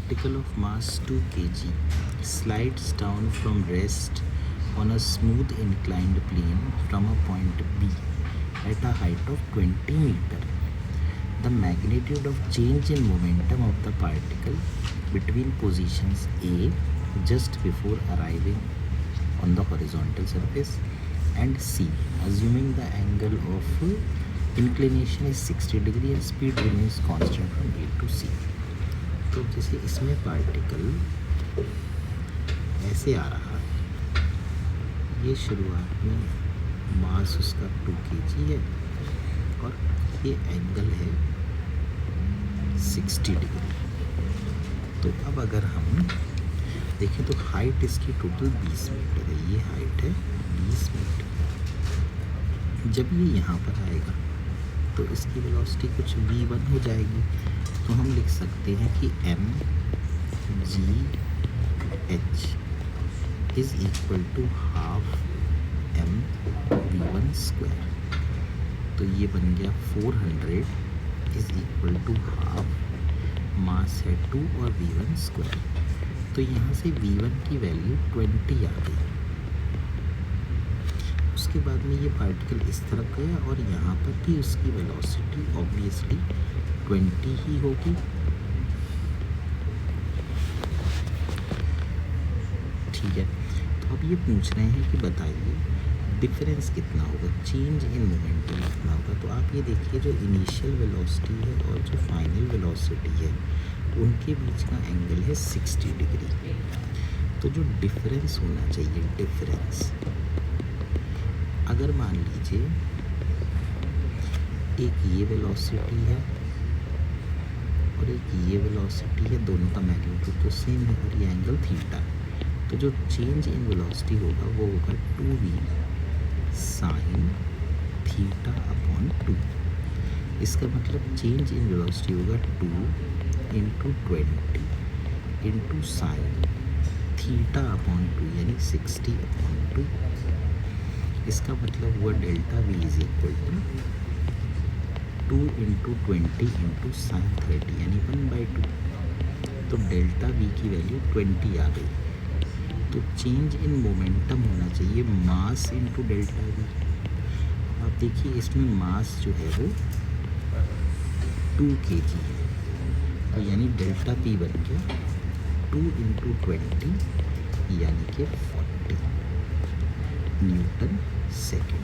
particle of mass 2 kg slides down from rest on a smooth inclined plane from a point B at a height of 20 meter. The magnitude of change in momentum of the particle between positions A just before arriving on the horizontal surface and C, assuming the angle of inclination is 60 degree and speed remains constant from A to C. तो जैसे इसमें particle ऐसे आ रहा है, ये शुरुआत में मास उसका 2 kg है और ये एंगल है 60 डिग्री। तो अब अगर हम देखें तो हाइट इसकी टोटल 20 मीटर है, ये हाइट है 20 मीटर। जब ये यहाँ पर आएगा तो इसकी वेलोसिटी कुछ v1 हो जाएगी, तो हम लिख सकते हैं कि mgh is equal to half m v1 square. तो ये बन गया 400 is equal to half mass है 2 और v1 स्क्वायर। तो यहाँ से v1 की वैल्यू 20 आ गई। उसके बाद में ये पार्टिकल इस तरफ गया और यहाँ पर भी उसकी वेलोसिटी ऑब्वियसली 20 ही होगी। ठीक है, तो अब ये पूछ रहे हैं कि बताइए डिफरेंस कितना होगा, चेंज इन मोमेंटम कितना होगा। तो आप ये देखिए जो इनिशियल वेलोसिटी है और जो फाइनल वेलोसिटी है उनके बीच का एंगल है 60 डिग्री। तो जो डिफरेंस होना चाहिए, डिफरेंस अगर मान लीजिए एक ये वेलोसिटी है और एक ये वेलोसिटी है, दोनों का मैग्नीट्यूड तो सेम है और ये एंगल थीटा है, तो जो चेंज इन वेलोसिटी होगा वो होगा 2v साइन थीटा अपॉन 2। इसका मतलब चेंज इन वेलोसिटी होगा 2 into 20 into sine theta upon 2 यानी 60 अपॉन 2। इसका मतलब हुआ delta v is equal to 2 into 20 into sine 30 यानी 1/2। तो डेल्टा v की वैल्यू 20 आ गई। तो चेंज इन मोमेंटम होना चाहिए मास इंटू डेल्टा v। आप देखिए इसमें मास जो है वो 2 kg है, तो यानी डेल्टा p बन गया 2 इंटू 20 यानी कि 40 न्यूटन सेकेंड।